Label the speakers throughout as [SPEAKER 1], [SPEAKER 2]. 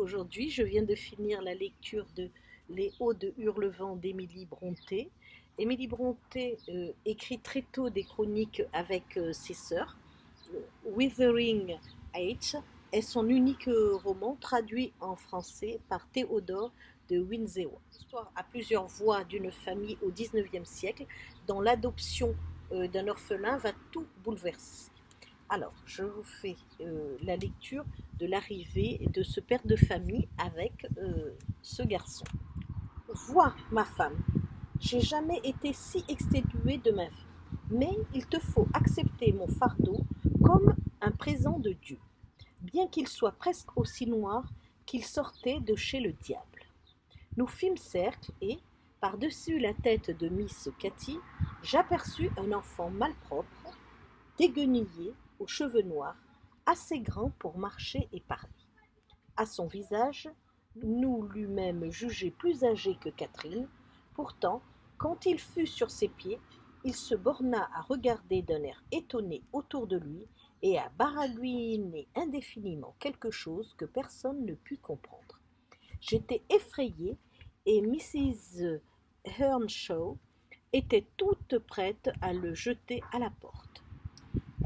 [SPEAKER 1] Aujourd'hui, je viens de finir la lecture de Les Hauts de Hurlevent d'Émilie Brontë. Émilie Brontë écrit très tôt des chroniques avec ses sœurs. Wuthering Heights est son unique roman traduit en français par Théodore de Windsor. L'histoire à plusieurs voix d'une famille au XIXe siècle dont l'adoption d'un orphelin va tout bouleverser. Alors, je vous fais la lecture de l'arrivée de ce père de famille avec ce garçon. Vois, ma femme, j'ai jamais été si exténuée de ma vie, mais il te faut accepter mon fardeau comme un présent de Dieu, bien qu'il soit presque aussi noir qu'il sortait de chez le diable. Nous fîmes cercle et, par-dessus la tête de Miss Cathy, j'aperçus un enfant malpropre, déguenillé, aux cheveux noirs, assez grand pour marcher et parler. À son visage, nous l'eûmes même jugé plus âgé que Catherine. Pourtant, quand il fut sur ses pieds, il se borna à regarder d'un air étonné autour de lui et à baragouiner indéfiniment quelque chose que personne ne put comprendre. J'étais effrayée et Mrs. Earnshaw était toute prête à le jeter à la porte.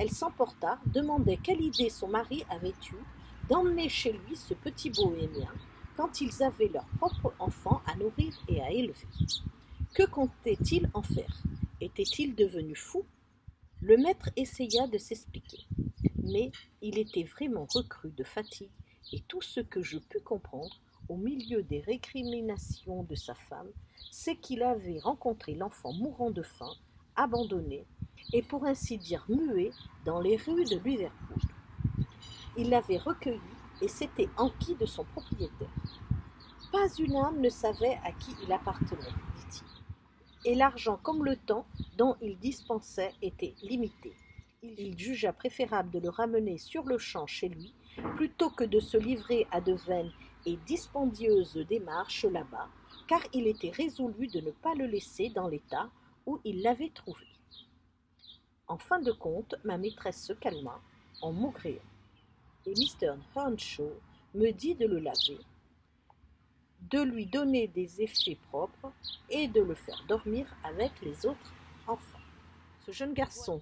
[SPEAKER 1] Elle s'emporta, demandait quelle idée son mari avait eue d'emmener chez lui ce petit bohémien quand ils avaient leur propre enfant à nourrir et à élever. Que comptait-il en faire? Était-il devenu fou? Le maître essaya de s'expliquer, mais il était vraiment recru de fatigue, et tout ce que je pus comprendre, au milieu des récriminations de sa femme, c'est qu'il avait rencontré l'enfant mourant de faim, abandonné, et pour ainsi dire muet, dans les rues de Liverpool. Il l'avait recueilli et s'était enquis de son propriétaire. Pas une âme ne savait à qui il appartenait, dit-il, et l'argent comme le temps dont il dispensait était limité. Il jugea préférable de le ramener sur le champ chez lui, plutôt que de se livrer à de vaines et dispendieuses démarches là-bas, car il était résolu de ne pas le laisser dans l'état où il l'avait trouvé. En fin de compte, ma maîtresse se calma en maugréant, et Mr. Earnshaw me dit de le laver, de lui donner des effets propres et de le faire dormir avec les autres enfants. Ce jeune garçon,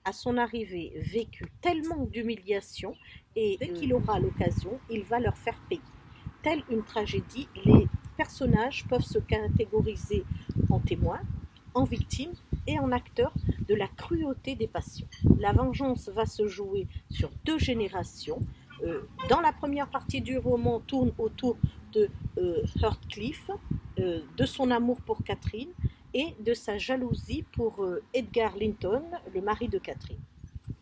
[SPEAKER 1] à son arrivée, vécut tellement d'humiliation et dès qu'il aura l'occasion, il va leur faire payer. Telle une tragédie, les personnages peuvent se catégoriser en témoins, en victimes et en acteurs de la cruauté des passions. La vengeance va se jouer sur 2 générations. Dans la première partie du roman, tourne autour de Heathcliff, de son amour pour Catherine et de sa jalousie pour Edgar Linton, le mari de Catherine.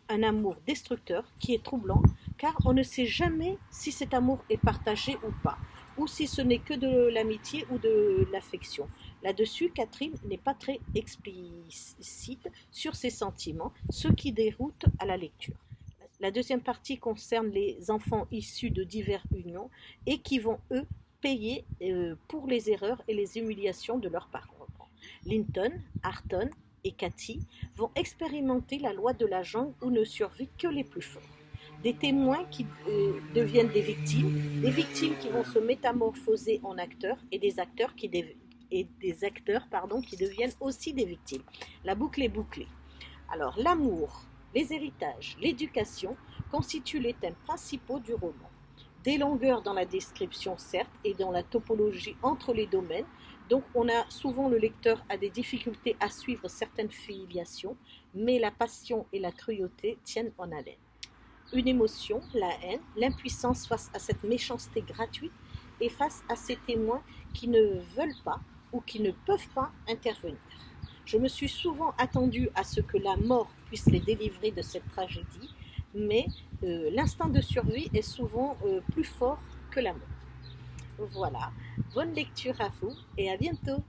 [SPEAKER 1] Un amour destructeur qui est troublant, car on ne sait jamais si cet amour est partagé ou pas, ou si ce n'est que de l'amitié ou de l'affection. Là-dessus, Catherine n'est pas très explicite sur ses sentiments, ce qui déroute à la lecture. La deuxième partie concerne les enfants issus de diverses unions et qui vont, eux, payer pour les erreurs et les humiliations de leurs parents. Linton, Arton et Cathy vont expérimenter la loi de la jungle où ne survivent que les plus forts. Des témoins qui deviennent des victimes qui vont se métamorphoser en acteurs et des acteurs qui deviennent aussi des victimes. La boucle est bouclée. Alors l'amour, les héritages, l'éducation constituent les thèmes principaux du roman. Des longueurs dans la description, certes, et dans la topologie entre les domaines, donc le lecteur a des difficultés à suivre certaines filiations, mais la passion et la cruauté tiennent en haleine. Une émotion, la haine, l'impuissance face à cette méchanceté gratuite et face à ces témoins qui ne veulent pas ou qui ne peuvent pas intervenir. Je me suis souvent attendue à ce que la mort puisse les délivrer de cette tragédie, mais l'instinct de survie est souvent plus fort que la mort. Voilà, bonne lecture à vous et à bientôt.